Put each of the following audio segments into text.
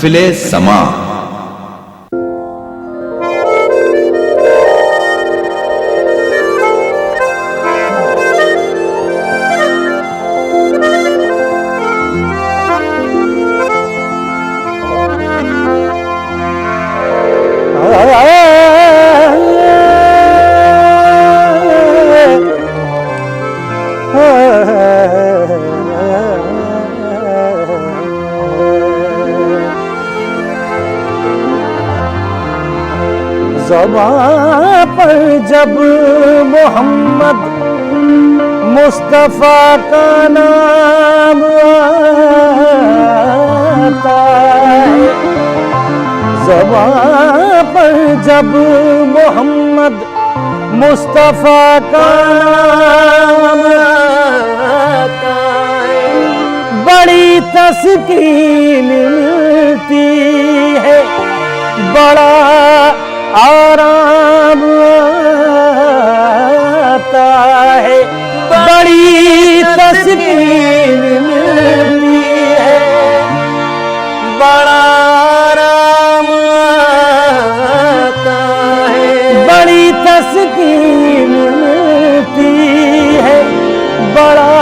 महफिले समा। ज़बां पर जब मोहम्मद मुस्तफ़ा का नाम आता है, ज़बां पर जब मोहम्मद मुस्तफ़ा का नाम आता है, बड़ी तस्कीन मिलती है, बड़ा आराम आता है, बड़ी तस्कीन मिलती है, बड़ा आराम आता है, बड़ी तस्कीन मिलती है, बड़ा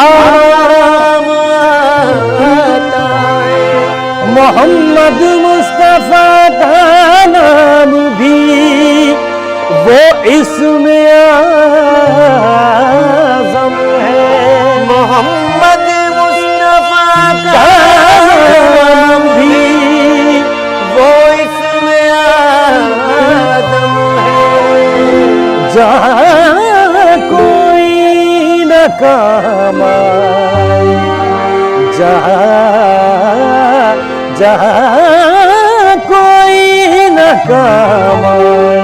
आराम आता है। मोहम्मद मुस्तफ़ा का नाम भी वो इसमें आज़म है, मोहम्मद मुस्तफ़ा का नाम भी वो इसमें आज़म है। जहाँ कोई न काम आए, जहाँ कोई न काम आए,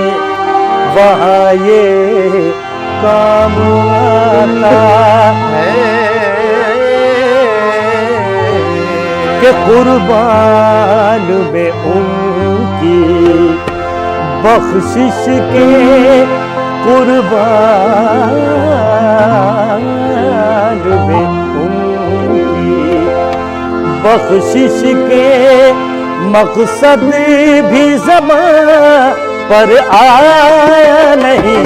वहाँ ये काम आता है कि कुर्बान में उनकी बख्शिश के, कुर्बान में उनकी बख्शिश के मकसद भी ज़बां पर आया नहीं,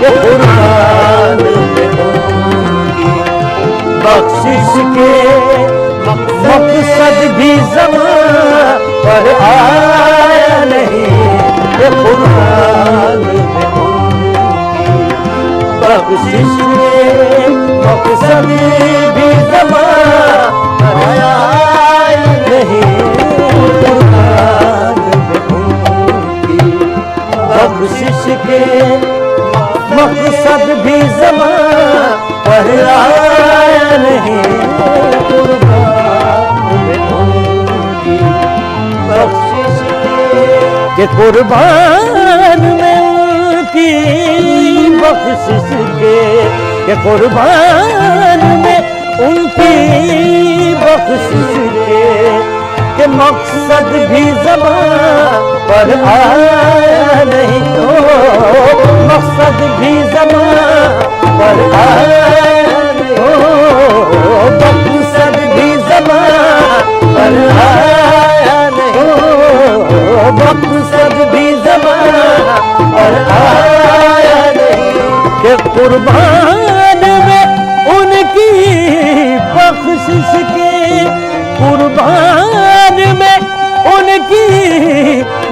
कि कुर्बान में उनकी बख्शिश के मकसद भी ज़बां पर आया नहीं, कि कुर्बान में उनकी बख्शिश के मकसद भी ज़बां पर आया नहीं, कुर्बान में उनकी बख्शिश के मकसद भी ज़बां पर आया नहीं, कुर्बान में उनकी बख्शिश के कुर्बान में उनकी बख्शिश के कुर्बान में उनकी बख्शिश के मकसद भी ज़बां पर आया नहीं, तो मकसद भी ज़बां पर आया नहीं, तो मकसद भी ज़बां पर आया नहीं, तो मकसद भी ज़बां पर आया नहीं, कि कुर्बान में उनकी बख्शिश के, कुर्बान में उनकी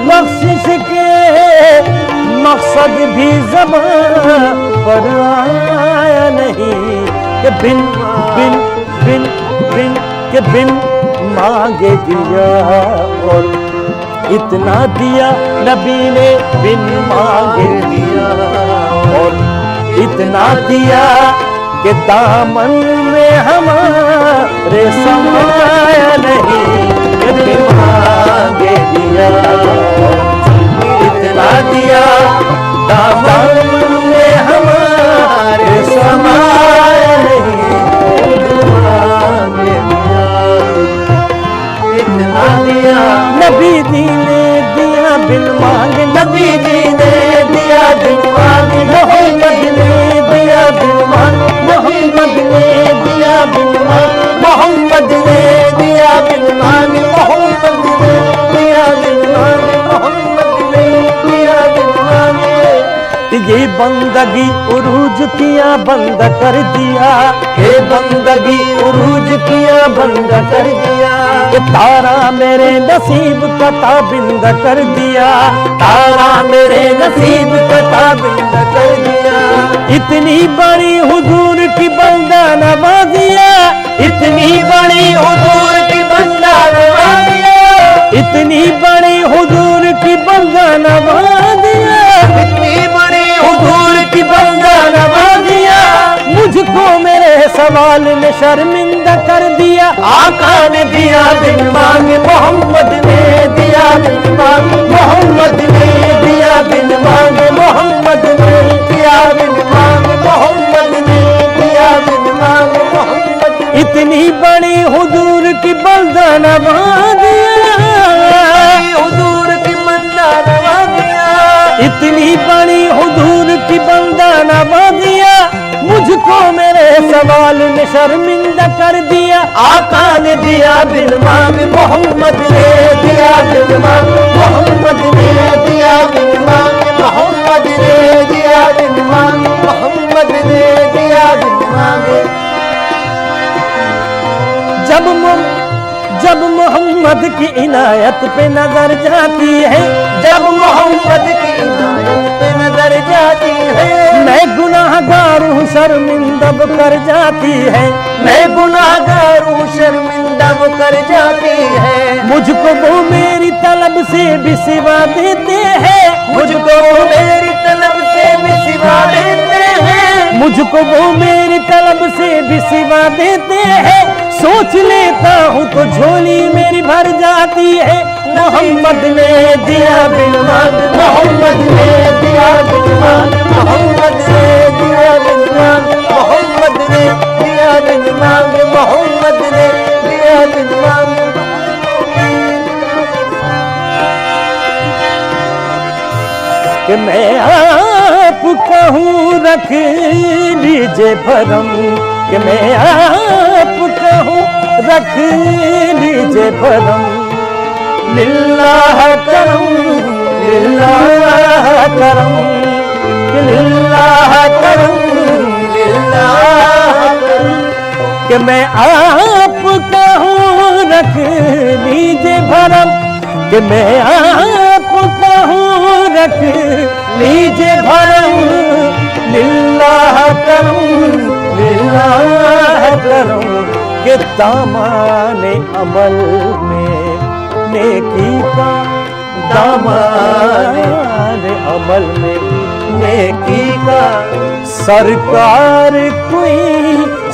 बख्शिश के मकसद भी ज़बां पर आया नहीं, कि बिन बिन बिन बिन के बिन मांगे दिया और इतना दिया नबी ने, बिन मांगे दिया और इतना दिया कि दामन में हमारे समाया नहीं, कि बिन मांगे दिया इतना दिया, दामन में हमारे समाया नहीं, इतना दिया नबी जी ने दिया बिन मांगे, नबी जी ने दिया बिन मांगे, मोहम्मद ने दिया बिन मांगे, मोहम्मद ने दिया बिन मांगे, मोहम्मद ने दिया बिन मांगे, मोहम्मद बंदगी उरूज किया बंद कर दिया, ये बंदगी उरूज किया बंद कर दिया। ये तारा मेरे नसीब का ताबिंद कर दिया, तारा मेरे नसीब का ताबिंद कर दिया। इतनी बड़ी हुजूर की बंदा नवाजिया, इतनी बड़ी हुजूर की बंदा नवाजिया, इतनी बड़ी हुजूर की बंदा नवाजिया, इतनी बड़ी हुजूर की बंदा नवाजिया। मुझको मेरे सवाल ने शर्मिंदा कर दिया, आका ने दिया बिन मांगे, मोहम्मद ने दिया बिन मांगे, मोहम्मद ने दिया बिन मांगे, मोहम्मद ने दिया बिन मांगे, मोहम्मद ने दिया बिन मांगे, मोहम्मद। इतनी बड़ी हुजूर की बंदा नवाजिया, हुजूर की बंदा नवाजिया, इतनी बड़ी हुजूर की बंदा नवाजिया। मुझको मेरे सवाल ने शर्मिंदा कर दिया, आका ने दिया बिन मांगे, मोहम्मद ने दिया बिन मांगे, मोहम्मद ने दिया बिन मांगे, मोहम्मद ने दिया बिन मांगे, मोहम्मद ने दिया बिन मांगे। जब मोहम्मद की इनायत पे नजर जाती है, जब मोहम्मद की इनायत पे नजर जाती है, मैं गुनाहगार हूँ शर्मिंदा वो कर जाती है, मैं गुनाहगार हूँ शर्मिंदा वो कर जाती है। मुझको वो मेरी तलब से भी सिवा देते हैं, मुझको वो मेरी तलब से भी सिवा देते हैं, मुझको वो मेरी तलब से भी सिवा देते हैं। सोच लेता हूँ तो झोली मेरी भर जाती है। मोहम्मद ने दिया बिन मांगे, मोहम्मद ने दिया बिन मांगे, मोहम्मद ने दिया बिन मांगे, मोहम्मद ने दिया बिन मांगे, मोहम्मद ने दिया बिन मांगे। कि मैं आपका हूँ रख लीजिए भरम, कि मैं आपका हूँ रख लीजिए भरम। लिल्लाह करम, लिल्लाह करम, लिल्लाह करम, लिल्लाह करम। कि मैं आपका हूँ रख लीजिए भरम, कि मैं आपका हूँ रख लीजिए भरम। लिल्लाह करम, लिल्लाह करम। के दामाने अमल में नेकी का, दामाने अमल में नेकी का सरकार कोई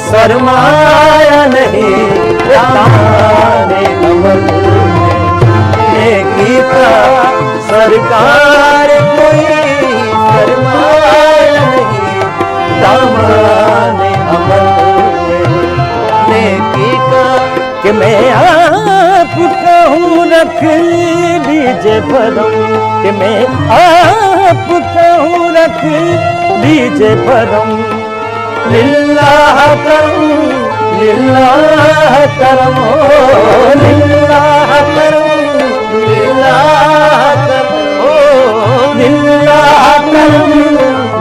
सरमाया नहीं। दामाने अमल में नेकी का सरकार कोई सरमाया नहीं। दामाने अमल कि मैं आपका हूँ रख लीजिए भरम, कि मैं आपका हूँ रख लीजिए भरम। लिल्लाह करम, लिल्लाह करम, लिल्लाह करम, लिल्लाह करम, लिल्लाह करम,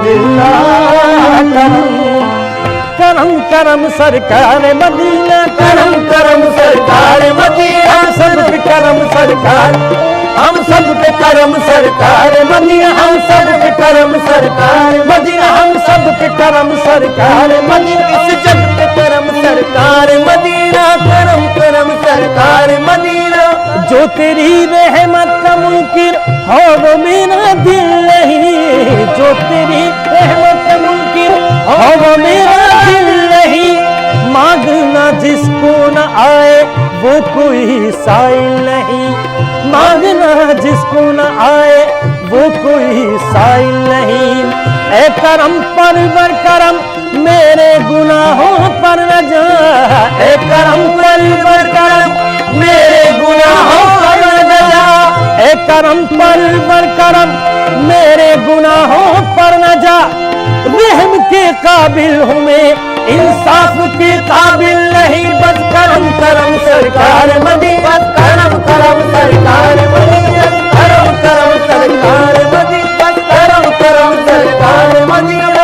लिल्लाह करम। करम करम सरकार मदीना, करम करम सरकार मदीना। हम सब पे करम सरकार, हम सब पे करम सरकार मदीना। हम सब पे करम सरकार मदीना। हम सब पे करम सरकार मदीना। इस जग पे करम सरकार मदीना। करम करम सरकार मदीना। जो तेरी रहमत का मुनकिर हो वो मेरा दिल नहीं, जो तेरी रहमत का मुनकिर हो वो मेरा दिल नहीं। मांगना जिसको न आए वो कोई साइल नहीं, मांगना जिसको न आए वो कोई साइल नहीं। ए करम परवर करम मेरे गुनाहों पर न जा, ए करम परवर करम मेरे गुनाहों पर न जा। ए करम परवर करम मेरे गुनाहों पर न जा। रहम के काबिल हूँ मैं, इंसाफ के काबिल नहीं। बस करम करम सरकार मदीना, बस करम करम सरकार मदीना, करम करम सरकार मदीना, बस करम करम सरकार मदीना।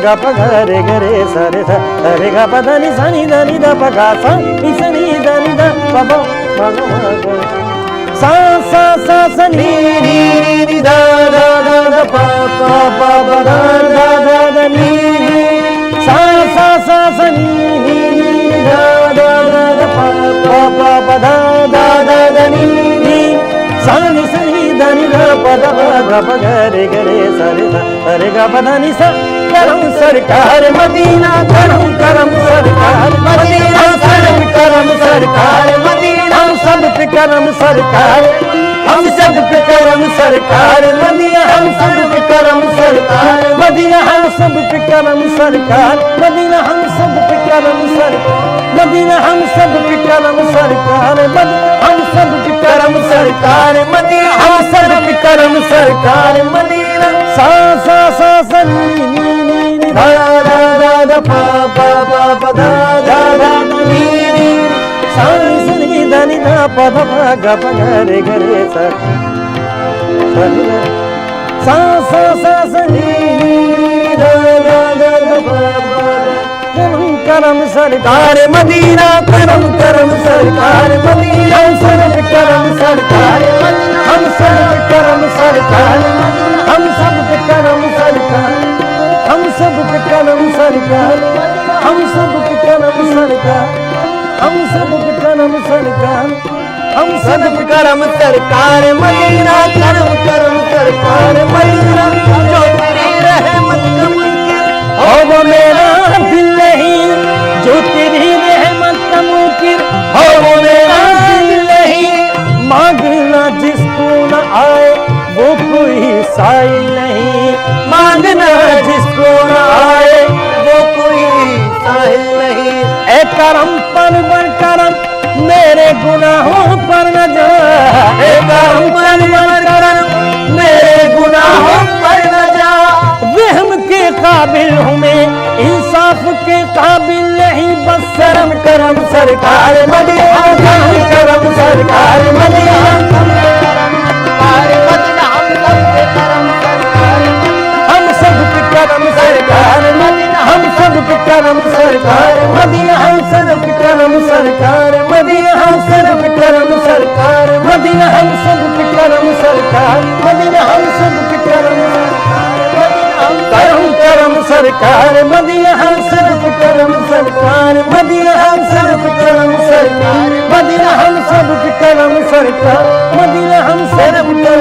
ग प ग रे ग रे सा रे सा रे ग प ध नि सा नि ध नि ध प ग सा नि सा नि ध नि ध प प म ग म ग सा सा सा सा नि नि नि ध ध ध ध प प प प ध ध ध ध नि सा सा सा सा नि नि नि ध ध ध ध प प प प ध ध ध ध नि नि सा नि सा नि ध नि ध प ध ग प ग रे ग रे सा रे सा रे ग प ध नि सा करम सरकार मदीना करम करम सरकार मदीना करम करम सरकार मदीना हम सब पे करम सरकार हम सब पे करम सरकार मदीना हम सब पे करम सरकार मदीना हम सब पे करम सरकार मदीना हम सब पे करम सरकार मदीना हम सब पे करम सरकार हम सब पे करम सरकार मदीना हम सब पे करम सरकार मदीना सा सा सा सा नी नी नी धा धा धा धा प प प प धा धा धा नी नी सा नि सा नि धा नि धा प ध प ग प ग रे ग रे सा सा सा सा सा नी नी धा धा धा धा प करम करम सरकार मदीना करम करम सरकार मदीना हम सब करम सरकार हम सब करम सरकार हम सब करम सरकार हम सब करम सरकार हम सब करम सरकार हम सब करम सरकार हम सब करम सरकार मदीना करम करम सरकार मदीना जो तेरी रहमत का मुनकिर हो वो मेरा दिल नहीं जो तेरी रहमत का मुनकिर हो वो मेरा दिल नहीं मांगना जिसको न आए वो कोई साइल नहीं मांगना जिसको न आए वो कोई साहिल नहीं ए करम पर करम मेरे गुनाहों पर न जा ए करम पर करम मेरे गुनाहों पर न जा वहम के काबिल हूँ मैं इंसाफ के काबिल नहीं बस शर्म करम सरकार मदीना करम करम सरकार मदीना हम सब पे करम सरकार मदीना हम सब पे करम सरकार मदीना हम सब पे करम सरकार मदीना हम सब पे करम सरकार मदीना हम सब पे करम सरकार मदीना हम सब पे करम करम करम सरकार मदीना हम सब पे करम सरकार मदीना हम सब पे करम सरकार मदीना हम सब पे करम सरकार मदीना हम सब पे करम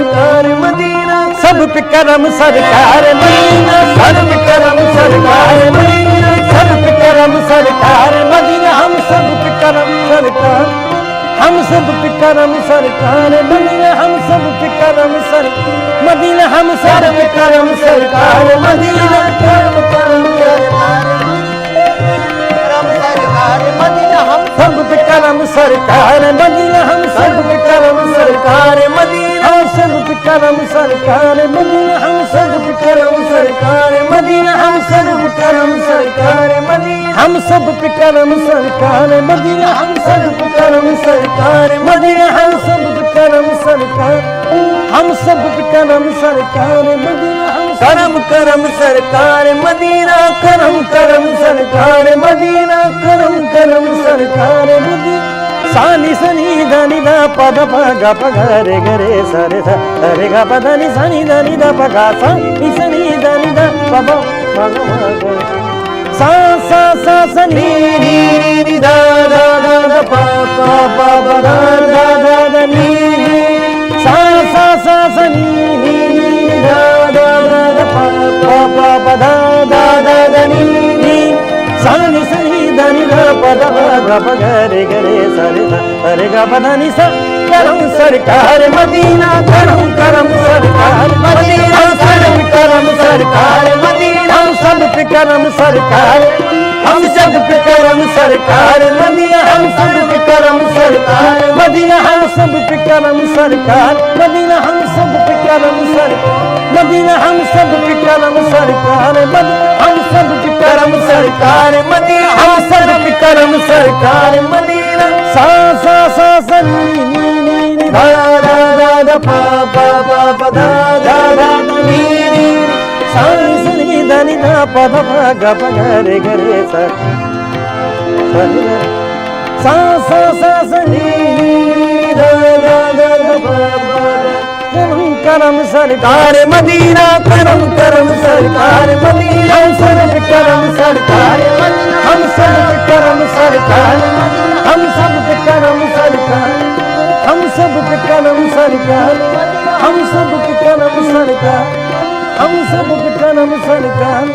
सरकार मदीना सब पे करम सरकार मदीना सब पे करम सरकार मदीना सब पे करम सरकार मदीना हम सब पे करम सरकार हम सब पे करम सरकार मदीना हम सब पे करम सरकार मदीना हम सब पे करम सरकार मदीना करम करम सरकार मदीना हम सब पे करम सरकार मदीना हम सब पे करम सरकार मदीना हम सब पे करम सरकार मदीना हम सब पे करम सरकार मदीना हम सब पे करम सरकार मदीना हम सब पे करम सरकार मदीना हम सब पे करम सरकार मदीना हम सब पे करम सरकार हम सब पे करम सरकार मदीना हम करम करम सरकार मदीना करम करम सरकार मदीना करम करम सरकार मदीना सानी सनी धनी दा पद प ग प ग रे ग रे सा रे सा रे ग प ध नि सा नि ध नि ध प ग सा नि सा नि ध नि ध प प म ग म ग सा सा सा सा नि नि नि ध ध ध ध प प प प ध ध ध ध नि सा सा सा सा नि नि नि ध ध ध ध प प प प ध ध ध ध नि सा नि सा नि ध नि ध प ध ग प ग रे ग रे सा रे ग प ध नि सा करम सरकार मदीना करम करम सरकार मदीना करम करम सरकार मदीना हम सब पे करम सरकार हम सब पे करम सरकार मदीना हम सब पे करम सरकार मदीना हम सब पे करम सरकार मदीना हम सब पे करम सरकार मदीना हम सब पे करम सरकार हम सब पे करम सरकार मदीना हम सब पे करम सरकार मदीना सा सा सा सा नी नी नी धा धा धा धा प प प प धा धा धा नी नी सा नि सा नि ध नि ध प ध प ग प ग रे ग रे सा सा सा सा सा नी ध ध ध ध प करम सरकार मदीना करम करम सरकार मदीना हम सब करम सरकार हम सब करम सरकार हम सब करम सरकार हम सब करम सरकार हम सब करम सरकार हम सब करम सरकार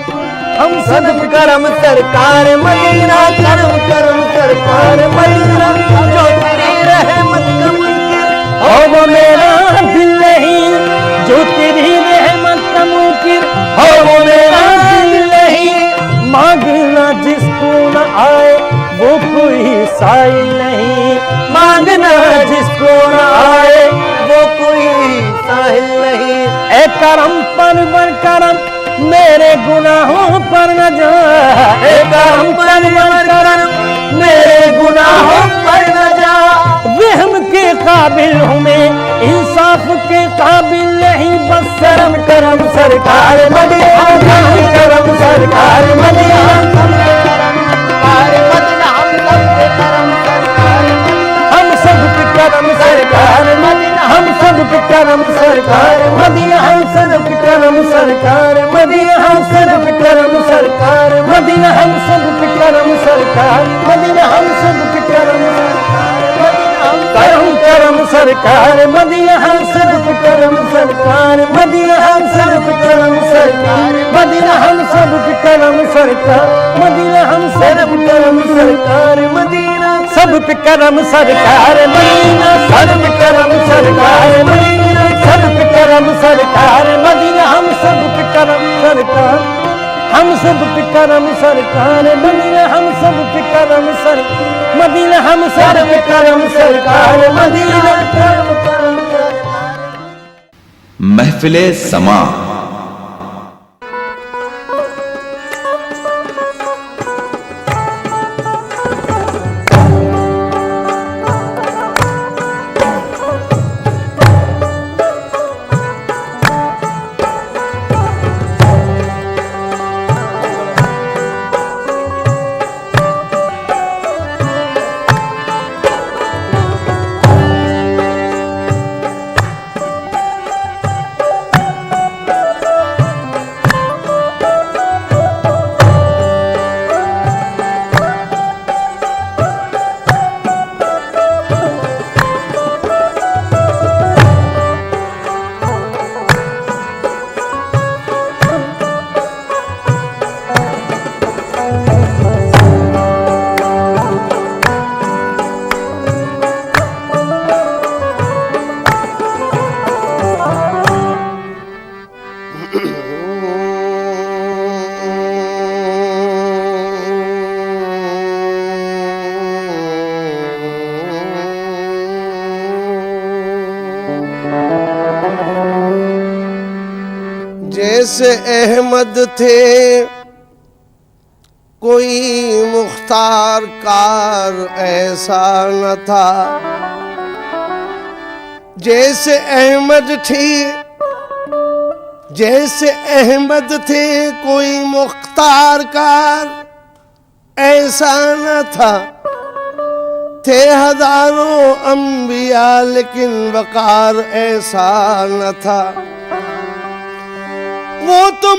हम सब करम सरकार मदीना करम करम सरकार मदीना जो तेरी रहमत का मुनकिर हो वो मेरा दिल नहीं जो तेरी रहमत का मुनकिर हो वो मेरा दिल नहीं मांगना जिसको न आए वो कोई साइल नहीं मांगना जिसको न आए वो कोई साहिल नहीं ए करम परवर करम मेरे गुनाहों पर न जा ए करम परवर करम मेरे गुनाहों पर न जा वहम के काबिल हूँ मैं इंसाफ के काबिल नहीं बस शर्म करम सरकार मदीना करम सरकार मदीना हम सब पे करम सरकार मदीना हम सब पे करम सरकार मदीना हम सब पे करम सरकार मदीना हम सब पे करम सरकार मदीना हम सब पे करम सरकार मदीना हम सब पे करम सरकार मदीना हम सब पे करम सरकार मदीना हम सब पे करम सरकार मदीना हम सब पे करम सरकार मदीना हम सब पे करम सरकार मदीना सब पे करम सरकार मदीना सब पे करम सरकार मदीना सब पे करम सरकार मदीना हम सब पे करम सरकार हम सब पे करम सरकार मदीना हम सब पे करम सर मदीना हम सब पे करम सरकार मदीना करम करम महफिले समा जैसे अहमद थे कोई मुख्तार कार ऐसा न था जैसे अहमद थी जैसे अहमद थे कोई मुख्तार कार ऐसा न था थे हजारों अंबिया लेकिन वकार ऐसा न था वो तो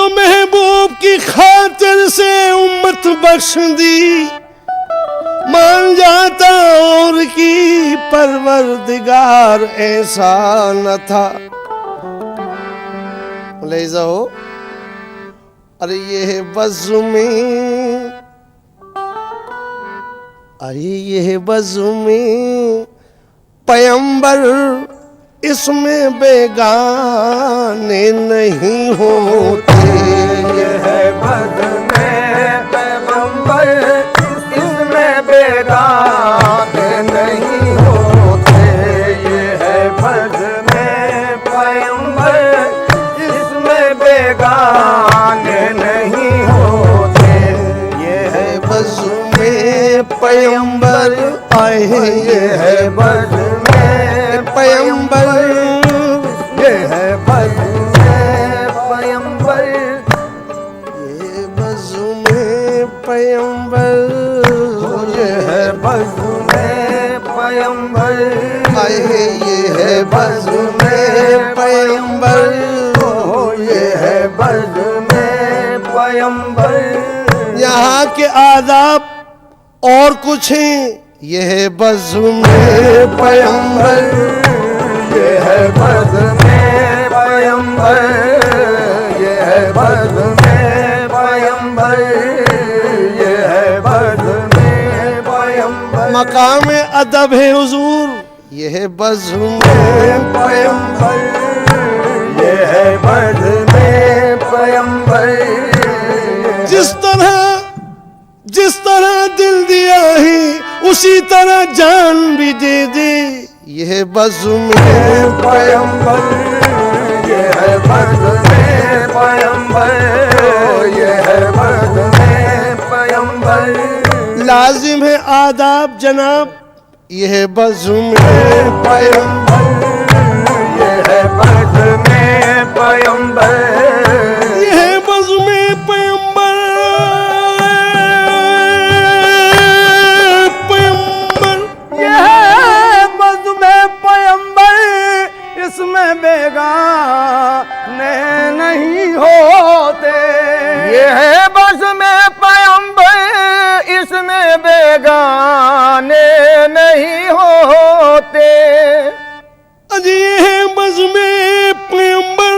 महबूब की खातिर से उम्मत बख्श दी मान जाता और की परवरदिगार ऐसा न था। ले जाओ अरे ये है बज़्मी अरे ये है बज़्मी पैगंबर इसमें बेगाने नहीं होते ये है बज़्मे पैगंबर इसमें बेगाने नहीं होते ये है बज़्मे पैगंबर इसमें बेगाने नहीं होते ये है बज़्मे पैगंबर आए ये है बज़्मे पैगंबर ये है बज़्मे पैगंबर, ये है बज़्म में पैगंबर, ये है बज़्म में पैगंबर, ये है बज़्म में पैगंबर। यहाँ के आदाब और कुछ हैं, ये है बज़्म में पैगंबर, ये है बज़्म में पैगंबर, ये है बज़्म में पैगंबर, ये है बज़्म में पैगंबर। मकाम अदब है हुजूर, ये है बज़्म में पैगंबर, ये है बज़्म में पैगंबर। जिस तरह दिल दिया है उसी तरह जान भी दे दे, ये है बज़्म में पैगंबर, ये है बज़्म में पैगंबर, ये है बज़्म में पैगंबर। लाजिम है आदाब जनाब, ये है बज़्म में पैगंबर, ये है बज़्म में पैगंबर, ये है बज़्म में पैगंबर, ये है बज़्म में पैगंबर। इसमें बेगाने नहीं होते, ये है बज़्म में पैगंबर, इसमें बेगाने नहीं होते। अजी ये है बज़्म में पैगंबर,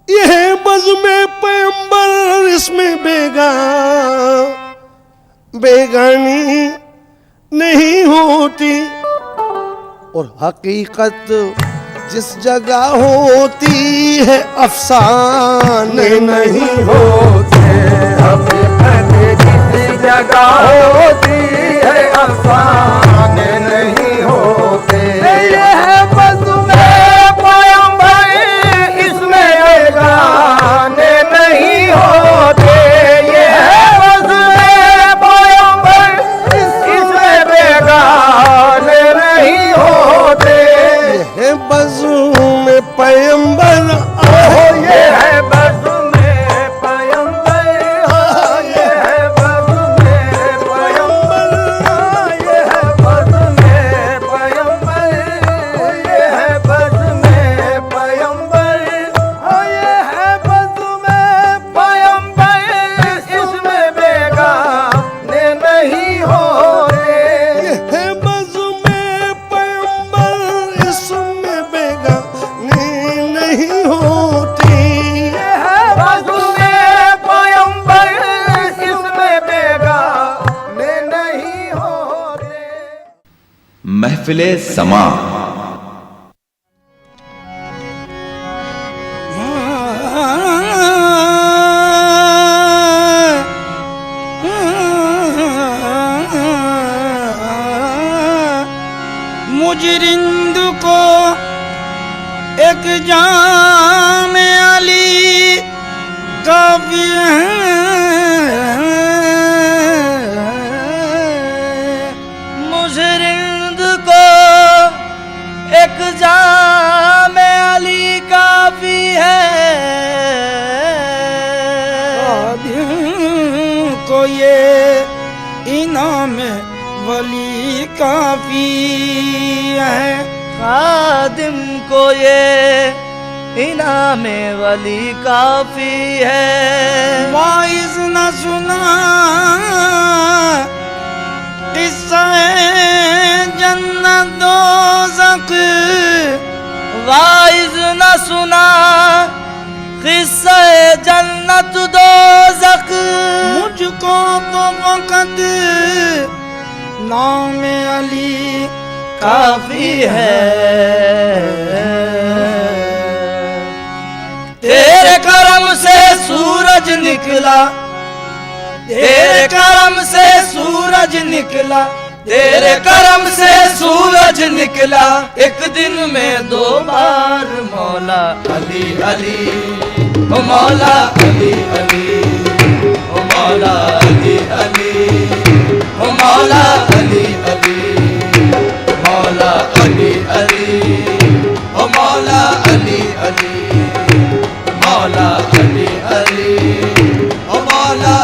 ये है बज़्म में पैगंबर, इसमें बेगानी नहीं होती, और हकीकत जिस जगह होती है अफसाने नहीं होते। हकीकत जिस जगह होती है अफसाने नहीं होते। ये है बज़्म में पैगंबर, इसमें बेगाने नहीं होते। ये है बज़्म में पैगंबर, इसमें बेगाने नहीं होते। ये है बज़्म में पैगंबर, ये है बज़्म में पैगंबर, ये है बज़्म में पैगंबर, ये है बज़्म में पैगंबर, ये है बज़्म में पैगंबर, ये है बज़्म में पैगंबर। इसमें बेगाने नहीं होते। ये है बज़्म में पैगंबर, इसमें बेगानी नहीं होती। ये है बज़्म में पैगंबर, इसमें बेगाने नहीं होते। महफिले समा। मुजरिंद को एक जाम अली काफी है, मुजरिंद को एक जाम अली काफी है, को ये इनाम वली काफी है, खादिम को ये इनाम वली काफी है। वाइज न सुना किस्सा जन्नत दोज़ख, वाइज न सुना किस्सा जन्नत दोज़ख, मुझको तो वक़्त नाम अली काफी है। तेरे करम से सूरज निकला, तेरे करम से सूरज निकला, तेरे करम से सूरज निकला, एक दिन में 2 बार मौला अली अली, ओ मौला अली अली, ओ मौला अली अली, ओ मौला अली अली, मौला अली अली, ओ मौला अली अली, मौला अली अली, ओ मौला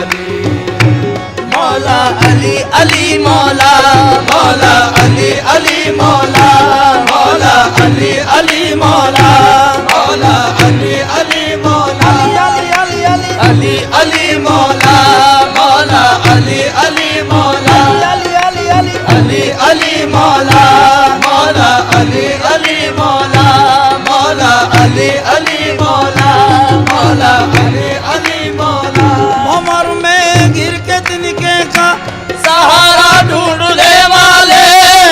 अली मौला अली अली मौला मौला अली अली मौला मौला अली अली मौला मौला अली अली मौला अली अली मौला मौला अली अली मौला अली अली मौला मौला अली अली मौला मौला अली अली मौला मौला अली अली मौला भंवर में गिर के तिनके का सहारा ढूंढने वाले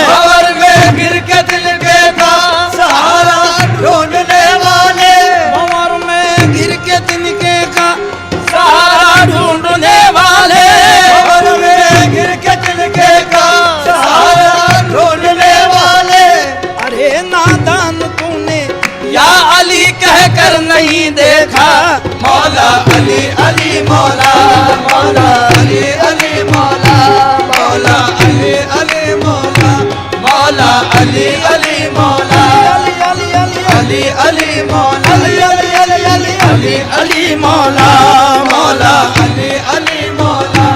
भंवर में गिर के तिनके का सहारा ढूंढने वाले भंवर में गिर के तिनके का सहारा ढूंढने वाले भंवर में गिर के तिनके का सहारा ढूंढने वाले अरे नादान तूने या अली कह कर नहीं देखा मौला अली अली मौला मौला अली अली मौला मौला अली अली मौला मौला अली अली मौला अली अली मौला अली अली मौला मौला अली अली मौला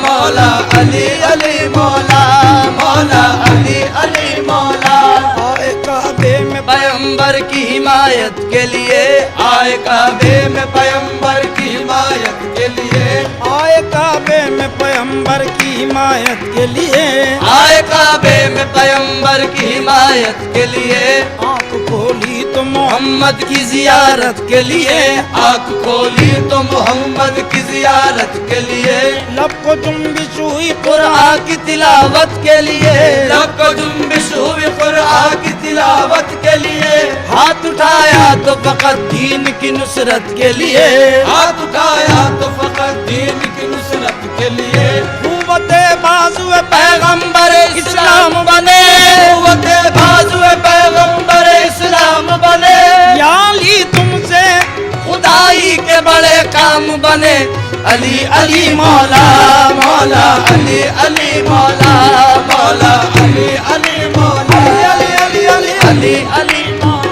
मौला अली अली मौला मौला अली अली मौला आए काबे में पैगंबर की हिमायत के लिए आए काबे में पैगंबर की हिमायत के लिए आए काबे में पैगंबर की हिमायत के लिए आए काबे में पैगंबर की हिमायत के लिए आंख खोली तो मोहम्मद की जियारत के लिए आँख खोली तो मोहम्मद की जियारत के लिए लब को जुम्बिश हुई कुरान की तिलावत के लिए लब को जुम्बिश हुई कुरान की तिलावत के लिए हाथ उठाया तो फकत दीन की नुसरत के लिए हाथ उठाया तो फकत दीन की नुसरत के लिए कुव्वते बाजुए पैगंबर इस्लाम बने कुव्वते बाजुए पैगंबर इस्लाम बने या ली तुमसे खुदाई के बड़े काम बने अली अली मौला मौला अली अली मौला मौला अली अली मौला अली अली अली अली अली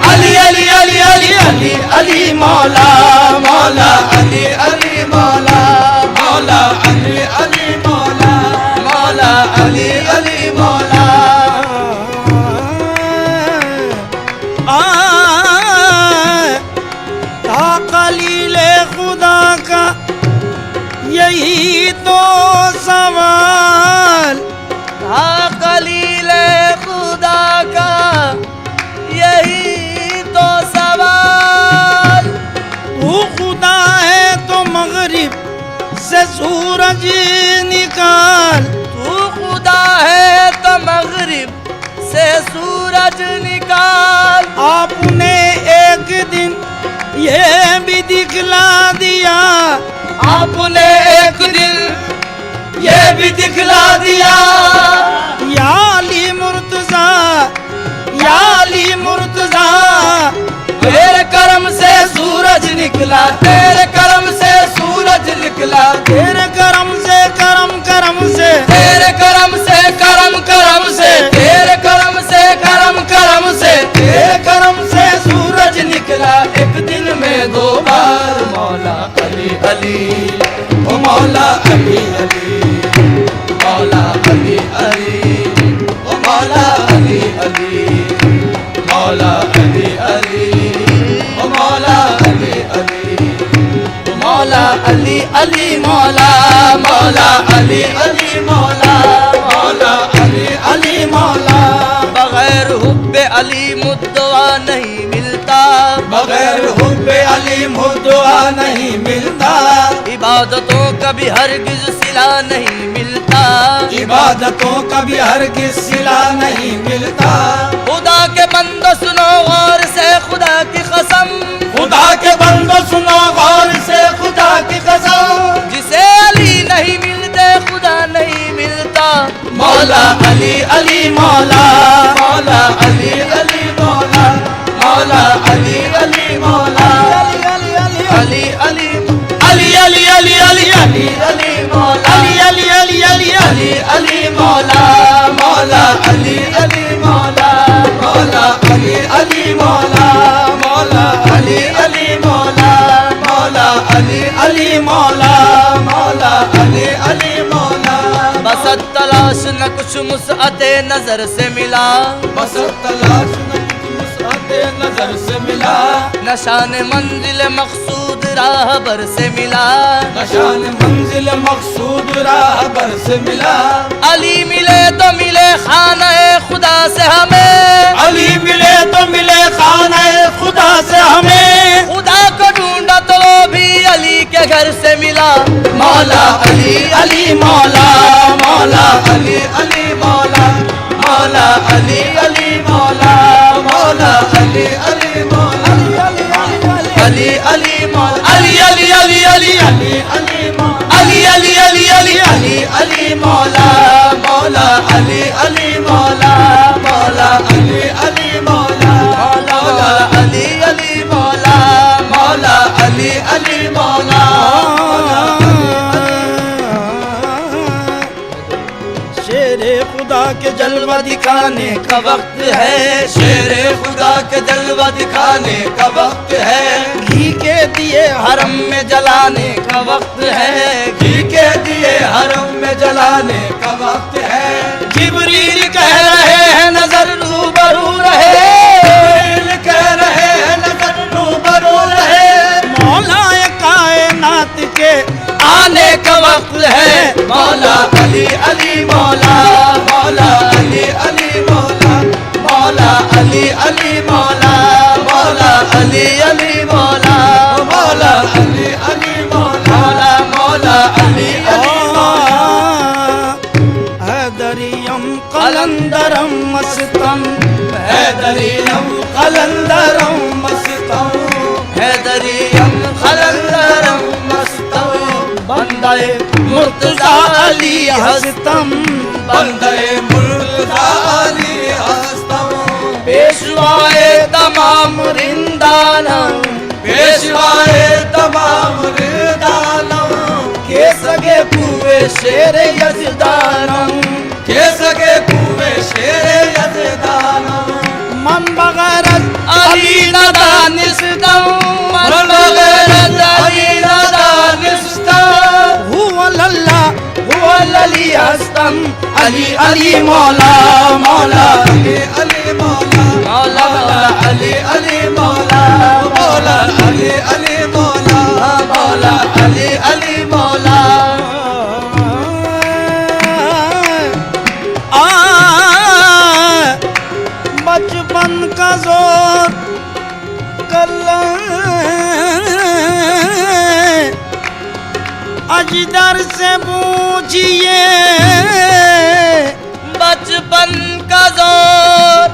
अली अली अली अली अली अली मौला मौला अली अली मौला मौला अली अली मौला मौला अली अली मौला खलीले खुदा का यही तो सवाल था खलीले खुदा का यही तो सवाल तू खुदा है तो मगरिब से सूरज निकाल तू खुदा है तो मगरिब से सूरज निकाल आपने एक दिन ये भी दिखला दिया आपने एक दिन ये भी दिखला दिया या अली मुर्तजा या अली मुर्तजा तेरे करम से सूरज निकला तेरे करम से सूरज निकला तेरे करम से करम करम से तेरे करम से करम करम से तेरे करम से करम करम से तेरे करम से सूरज निकला एक दिन में दो बार मौला अली अली ओ मौला अली अली मौला अली अली ओ मौला अली अली मौला अली अली ओ मौला अली अली मौला अली अली मौला मौला अली अली मौला मौला अली अली मौला बगैर हुब्बे अली मुद्दवा नहीं मिलता बगैर हुब्बे अली मुद्दवा नहीं मिलता इबादतों का भी हरगिज सिला नहीं मिलता इबादतों का भी हरगिज सिला नहीं मिलता खुदा के बंदो सुनो गौर से खुदा की कसम खुदा के बंदो सुनो गौर से खुदा की कसम जिसे अली नहीं मिलते खुदा नहीं मिलता मौला अली अली मौला मौला अली अली मौला मौला अली अली मौला अली अली अली अली अली अली अली अली मौला अली अली अली अली अली अली मौला मौला अली अली मौला मौला अली अली मौला मौला अली अली मौला मौला अली अली मौला मौला तलाश न कुछ मुसअते नजर से मिला, बस तलाश न कुछ मुसअते नजर से मिला, नशान मंजिल मकसूद राहबर से मिला, नशान मंजिल मकसूद राहबर से मिला। अली मिले तो मिले खाना खुदा से हमें, अली मिले तो मिले खाना खुदा से हमें, खुदा को ढूंढा तो वो भी अली के घर से मिला। मौला अली अली मौला, मौला अली अली मौला, मौला अली अली मौला, मौला अली अली मौला, अली अली मौला, अली अली अली अली अली अली मौला, अली अली अली अली अली अली मौला, मौला अली अली मौला, मौला अली अली मौला, मौला अली अली मौला, मौला अली अली मौला। शेरे खुदा के जलवा दिखाने का वक्त है, शेरे खुदा के जलवा दिखाने का वक्त है, घी के दिए हरम में जलाने का वक्त है, घी के दिए हरम में जलाने का वक्त है। जिब्रील कह रहे हैं नजर रूबरू रहे, जिब्रील कह रहे हैं नजर रूबरू रहे, मौलाए कायनात के आने का वक्त है। मौला अली अली मौला, मौला अली अली मौला, मौला अली अली मौला, मौला अली अली मौला, मौला अली अली मौला, मौला अली अली हैदरियम कलंदरम मस्तम, हैदरियम कलंदरम मस्तम, हैदरियम कलंदरम मस्तम, बंदे मुर्तजा अली हस्तम, बंदे मुर्तजा अली हस्तम, पेशवाए तमाम रिंदानम, पेशवाए तमाम रिंदानम, के सगे कुए शेर यजदानम, के सगे कुए शेर यजदानम, मन बगैर अली नदानिस्तम, मन बगैर अली नदानिस्तम, हुआ लल्ला हुआ लली हस्तम, अली अली मौला, मौला अली अली मौला, मौला मौला अली अली मौला, मौला अली अली मौला, मौला अली अली मौला। बचपन का जोर कल अजदर से पूछिए, बचपन का जोर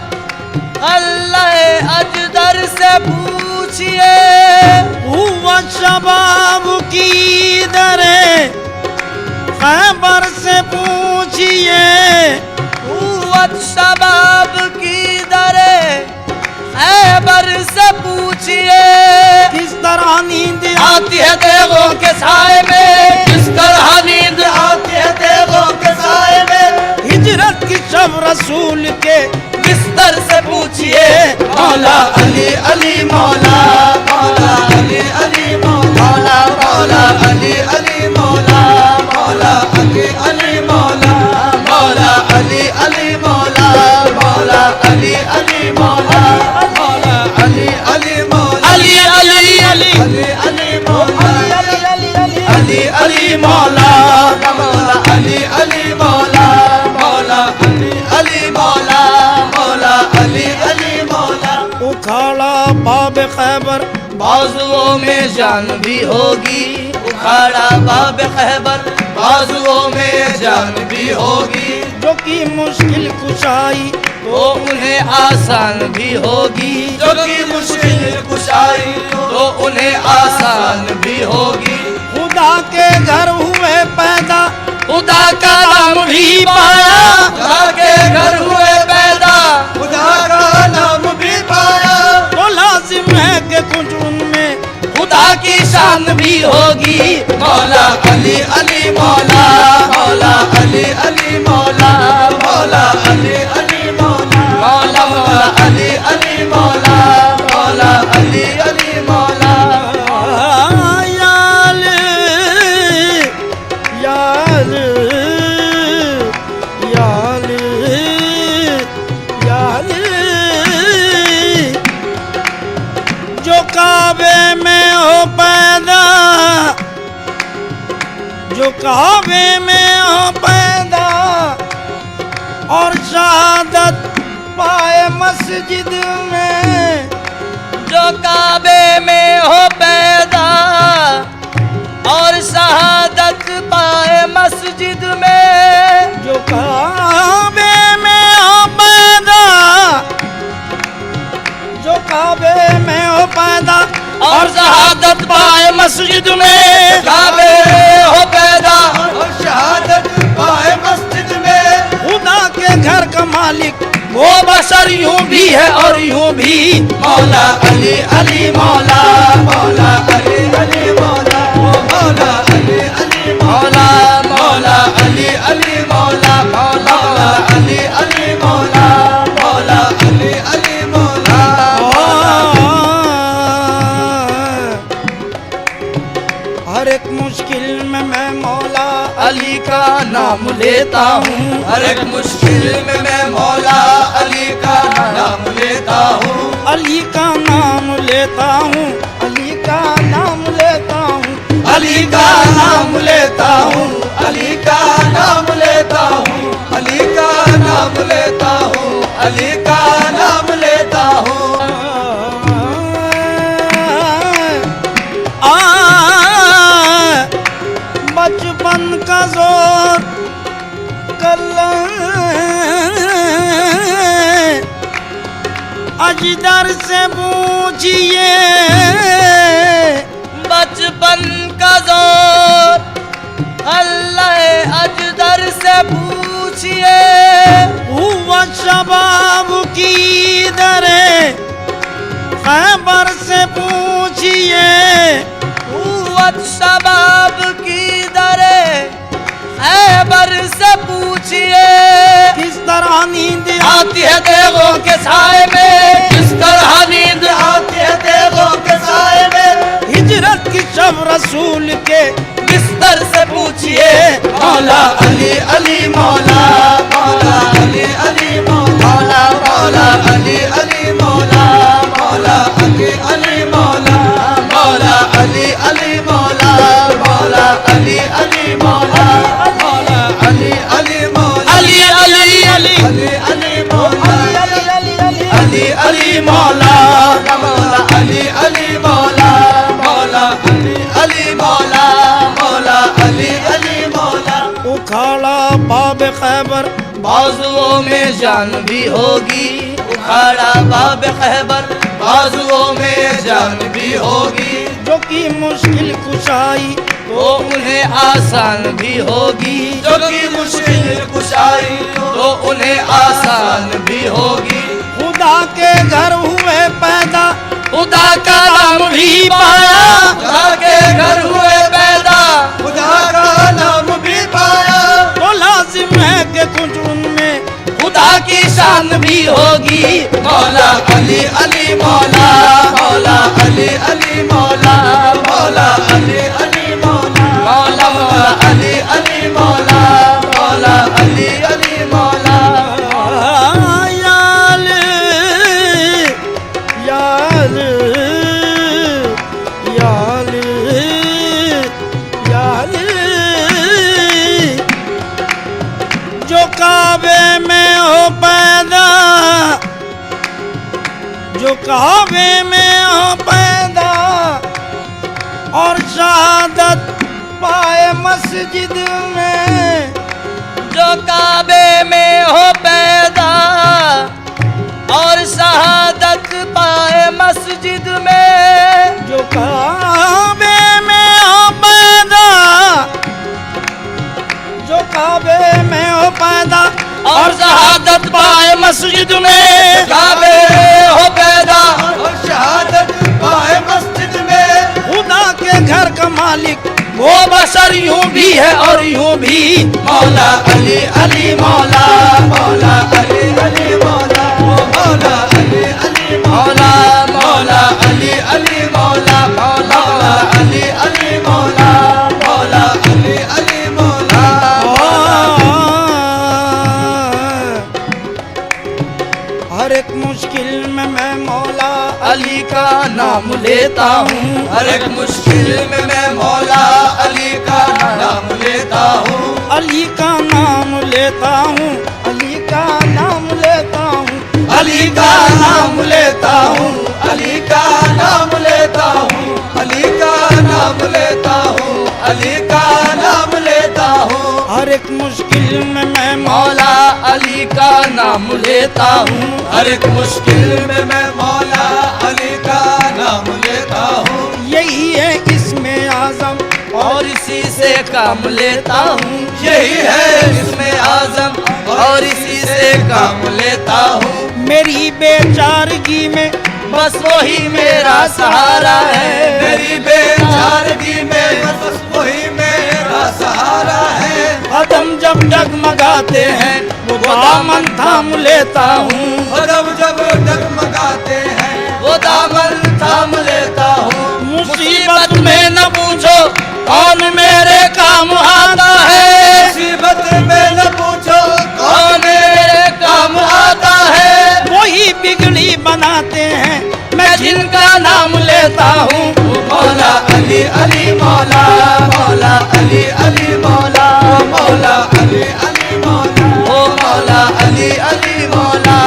अल्लाह अजदर से पूछिए, हुआ शबाब की दरे खैबर से पूछिए, कुव्वत शबाब की दरे खैबर से पूछिए, किस तरह नींद आती है देवों के साए में, किस तरह नींद आती है देवों के साए में, हिजरत की शब रसूल के बिस्तर से पूछिए, मौला अली अली मौला, मौला अली अली मौला, मौला अली अली मौला, मौला अली अली मौला, मौला अली अली मौला, मौला अली अली मौला, मौला अली अली मौला, अली अली अली अली अली मौला, अली अली मौला, मौला अली अली मौला, मौला अली अली मौला, मौला अली अली मौला। उखाड़ा बाब खैबर बाजुओं में जान भी होगी, उखाड़ा बाब खैबर बाजुओं में जान भी होगी, जो की मुश्किल कुशाई तो उन्हें आसान भी होगी, जो कि मुश्किल कुशाई तो उन्हें आसान भी होगी। खुदा के घर हुए पैदा खुदा का नाम भी पाया, खुदा के घर हुए पैदा, खुदा का नाम भी पाया, तो लाजिम है कि कुछ उनमें खुदा की शान भी होगी। मौला अली अली मौला, मौला अली अली मौला, मौला अली अली मौला, मौला मौला अली अली मौला, मौला अली अली मौला। याल काबे में हो पैदा और शहादत पाए मस्जिद में, जो काबे में हो पैदा और शहादत पाए मस्जिद में, जो काबे में हो पैदा, जो काबे में हो पैदा और शहादत पाए मस्जिद में, काबे हो पैदा और शहादत पाए मस्जिद में, खुदा के घर का मालिक वो बशर यूं भी है और यूं भी। मौला अली अली मौला, मौला अली अली मौला, मौला अली अली मौला मौला अली अली मौला, मौला अली अली मौला, मौला अली अली मौला। हर एक मुश्किल में मैं मौला अली का नाम लेता हूँ, हर एक मुश्किल में मैं मौला अली का नाम लेता हूँ, अली का नाम लेता हूँ, अली का नाम लेता हूँ, अली का नाम लेता हूँ, अली का नाम लेता हूँ, अली का नाम लेता हूँ, अली का नाम लेता हूँ। बचपन का जोर कल अजदर से पूछिए, बचपन का जोर अल्लाह अजदर से पूछिए, हुआ शबाब की दरे खैबर से पूछिए, कुव्वत शबाब की दरे खैबर से पूछिए, किस तरह नींद आती है देवों के साए में, किस तरह नींद आती है देवों के साए में, हिजरत की शब रसूल के बिस्तर से पूछिए। मौला अली अली मौला, मौला अली अली मौला, मौला अली अली मौला, मौला अली अली मौला, मौला अली अली मौला, मौला अली अली मौला, मौला अली अली मौला, अली अली अली अली अली मौला, अली अली मौला, मौला अली अली मौला, मौला अली अली मौला, मौला अली अली मौला। उखाड़ा बाब खैबर बाजुओं में जान भी होगी, उखाड़ा बाब खैबर बाजुओं में जान भी होगी, जो कि मुश्किल कुशाई तो उन्हें आसान भी होगी, जो कि मुश्किल कुशाई तो उन्हें आसान भी होगी। खुदा के घर हुए पैदा, खुदा का नाम भी पाया, खुदा के घर हुए पैदा, खुदा का नाम भी पाया, तो लाजिम है कि कुछ उनमें खुदा की शान भी होगी। मौला अली अली मौला, मौला अली अली मौला, मौला अली अली मौला, मौला मौला अली अली मौला, मौला अली अली मौला। याल याल याल याल जो काबे में हो पैदा, जो काबे में हो पैदा और शहादत पाए मस्जिद में, जो काबे में हो पैदा और शहादत पाए मस्जिद में, जो काबे में हो पैदा, जो काबे में हो पैदा और शहादत पाए मस्जिद में, काबे हो पैदा और शहादत पाए मस्जिद में, खुदा के घर का मालिक वो बशर यूं भी है और यूं भी। मौला अली अली मौला, मौला अली अली मौला, मौला अली अली मौला, मौला अली अली मौला, मौला अली अली मौला, मौला अली अली मौला। हर एक मुश्किल में मैं मौला अली का नाम लेता हूँ, हर एक मुश्किल में मैं मौला अली का नाम लेता अली का नाम लेता हूँ, अली का नाम लेता हूँ, अली का नाम लेता हूँ, अली का नाम लेता हूँ, अली का नाम लेता हूँ, अली का नाम लेता हूँ। हर एक मुश्किल में मैं मौला अली का नाम लेता हूँ, हर एक मुश्किल में मैं मौला अली का नाम लेता हूँ। यही है इसमें आजम, और इसी से काम लेता हूँ। यही है इसमें आजम और इसी से काम लेता हूँ। मेरी बेचारगी में बस वही मेरा सहारा है। मेरी बेचारगी में बस वही मेरा सहारा है। कदम जब डगमगाते हैं वो दामन थाम लेता हूँ, कदम जब डगमगाते हैं वो दामन थाम लेता हूँ। मुसीबत में न पूछो कौन मेरे काम आता है। मुसीबत में न पूछो कौन मेरे काम आता है। वही बिगड़ी बनाते हैं मैं जिनका नाम लेता हूँ। मौला अली अली मौला, मौला अली अली मौला, मौला अली अली मौला, ओ मौला अली अली मौला,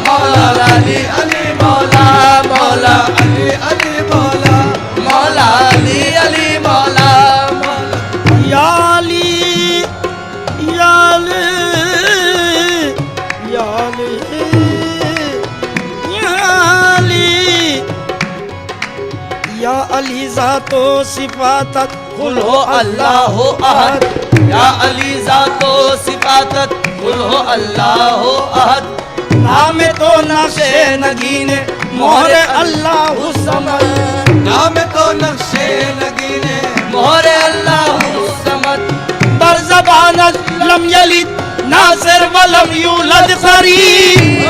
मौला अली अली मौला, मौला अली अली मौला, मौला अली अली मौला। या अली, या अली, या अली, या अली, या अली ज़ातो सिफातत कुल हो अल्लाह हो अहद। या अली ज़ातो सिफातत कुल हो अल्लाह हो अहद। नाम तो नक्शे नगीने मोहर अल्लाह समद, नाम तो नक्शे नगीने मोहरे अल्लाह समद। बर ज़बान लम यलिद नासिर वलम यूलद करीब,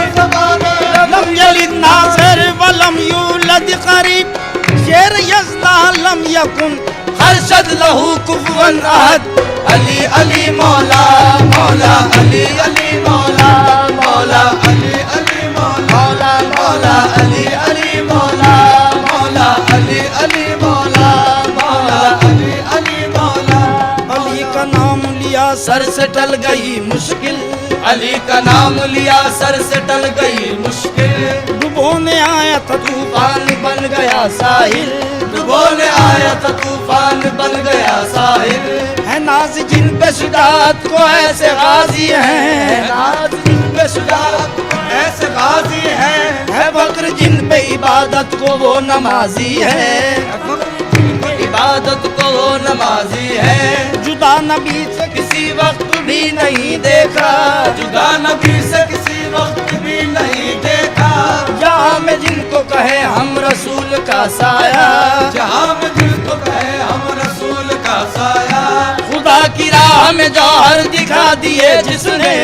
लम यलिद नासिर वलम यूलद करीब। शेर यज़दा लम यकुन अरशद लहू कुफुवन अहद। अली अली मौला, मौला अली अली मौला, मौला अली अली मौला, मौला अली अली मौला, मौला अली अली मौला, मौला अली अली मौला। अली का नाम लिया सर से टल गई मुश्किल, अली का नाम लिया सर से टल गई मुश्किल। डुबोने आया था तूफान बन गया साहिल। डुबोने आया था तूफान बन गया साहिल। है नाज जिन पे शुजात को ऐसे गाजी हैं, नाज जिन पे शुजात ऐसे गाजी हैं, है फक्र जिन पे इबादत को वो नमाजी है। इबादत को वो नमाजी है। जुदा नबी से किसी वक्त भी नहीं देखा। जुदा नबी से किसी वक्त भी नहीं देखा। जहाँ में जिनको कहे हम रसूल का साया, जहाँ में दिल को कहे हम रसूल का साया। खुदा की राह में जौहर दिखा दिए जिसने,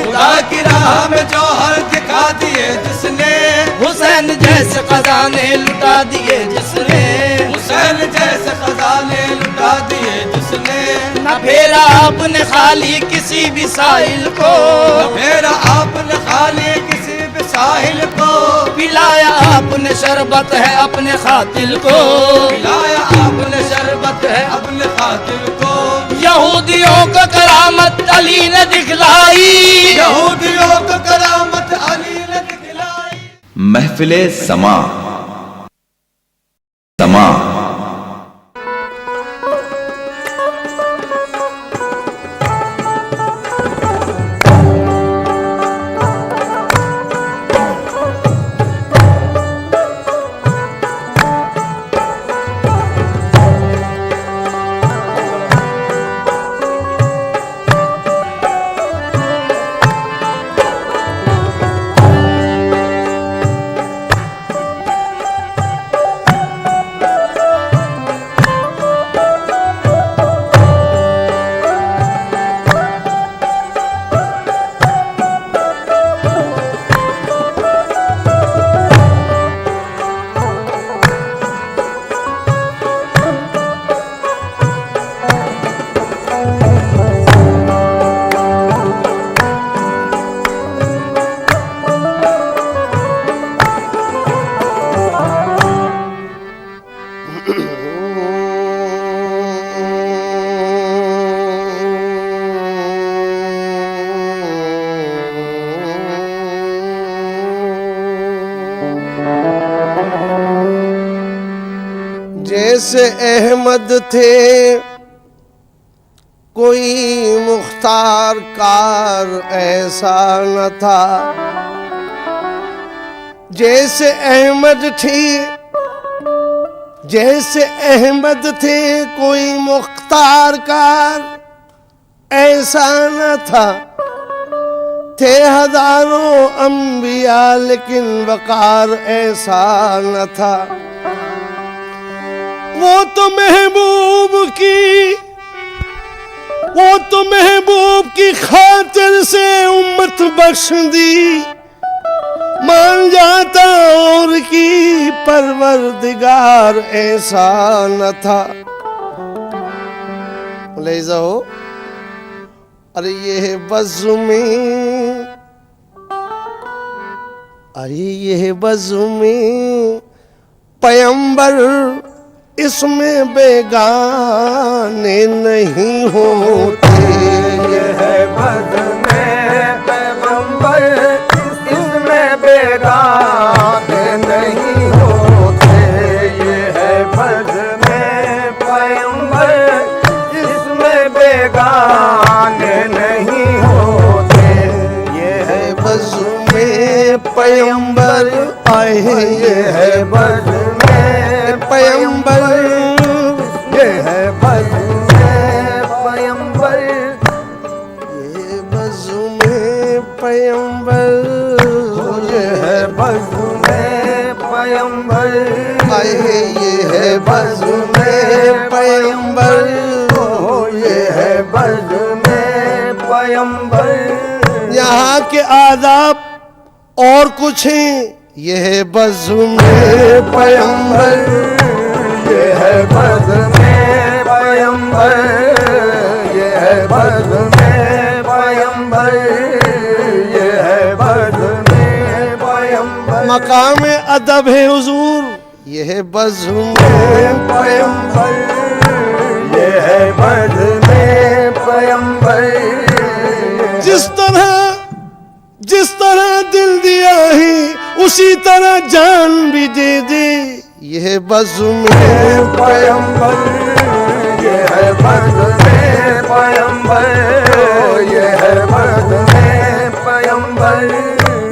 खुदा की राह में जौहर दिखा दिए जिसने। हुसैन जैसे खजाने लुटा दिए जिसने, हुसैन जैसे खजाने लुटा दिए जिसने। न फेरा आपने खाली किसी भी साहिल को, मेरा आपने खाली किसी भी साहिल को। पिलाया आपने शरबत है अपने खातिल को, पिलाया आपने शरबत है अपने खातिल को। यहूदियों को करामत अली ने दिखलाई, यहूदियों को करामत अली ने दिखलाई। महफिले समा समा जैसे अहमद थे कोई मुख्तार कार ऐसा न था। जैसे अहमद थी, जैसे अहमद थे कोई मुख्तार कार ऐसा न था। थे हजारों अंबिया लेकिन वकार ऐसा न था। वो तो महबूब की खातिर से उम्मत बख्श दी। मान जाता और की परवरदिगार ऐसा न था। ले जाओ अरे ये बज़्म, अरे ये बज़्म पैगंबर इसमें बेगाने नहीं होते। ये है बज़्म पैगंबर इसमें बेगाने नहीं होते। ये है बज़्म पैगंबर इसमें बेगाने नहीं होते। ये है बज़्म पैगंबर आए, ये है बज़्म पैगंबर, ये है बज़्म पैगंबर, ये बज़्म पैगंबर, ये है बज़्म पैगंबर, आए ये है बज़्म पैगंबर, ये है बज़्म पैगंबर। यहाँ के आदाब और कुछ हैं। ये है बज़्म पैगंबर, ये है बज़्म पैगंबर, ये है बज़्म पैगंबर, ये है बज़्म पैगंबर। मकाम अदब है हुजूर, ये है बज़्म पैगंबर, ये है बज़्म पैगंबर। जिस तरह दिल दिया है उसी तरह जान भी दे दे। ये है बज़्म पैगंबर, ये है बज़्म पैगंबर, ये है बज़्म पैगंबर।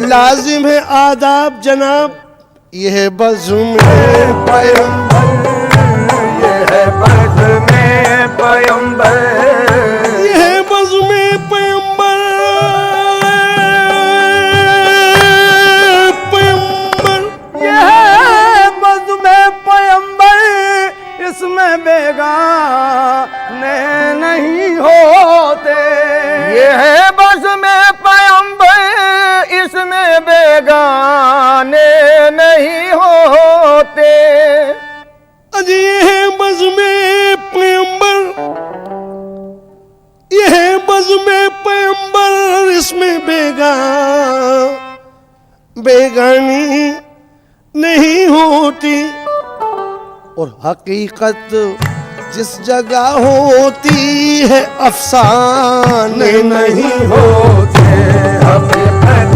लाजिम है आदाब जनाब, ये है बज़्म पैगंबर, ये है बज़्म पैगंबर, ये है बज़्म पैगंबर, ये है बज़्म पैगंबर इसमें बेगाने नहीं होते। ये है बज़्म पैगंबर इसमें बेगाने नहीं होते। अजी ये है बज़्म पैगंबर, ये है बज़्म पैगंबर इसमें बेगानी नहीं होती। और हकीकत जिस जगह होती है अफसाने नहीं होते। हकीकत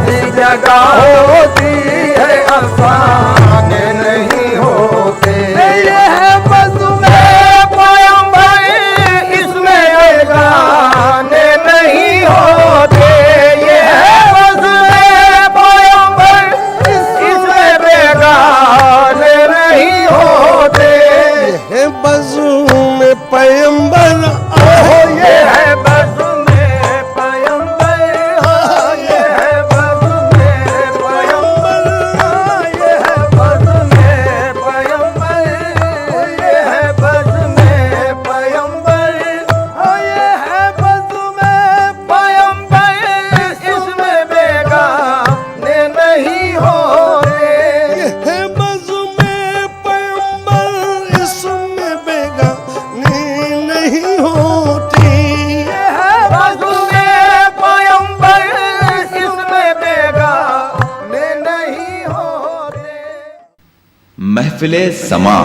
जिस जगह होती है अफसाने नहीं होते। ये है बज़्म पैगंबर इसमें बेगाने नहीं होते। ये है बज़्म पैगंबर इसमें बेगाने नहीं होते। ये है बज़्म पैगंबर, ये है बज़्म पैगंबर, ये है बज़्म पैगंबर, ये है बज़्म पैगंबर, ये है बज़्म पैगंबर, ये है बज़्म पैगंबर इसमें बेगाने नहीं होते। ये है बज़्म पैगंबर इसमें बेगानी नहीं होती। ये है बज़्म पैगंबर इसमें बेगाने नहीं होते। महफिले समा।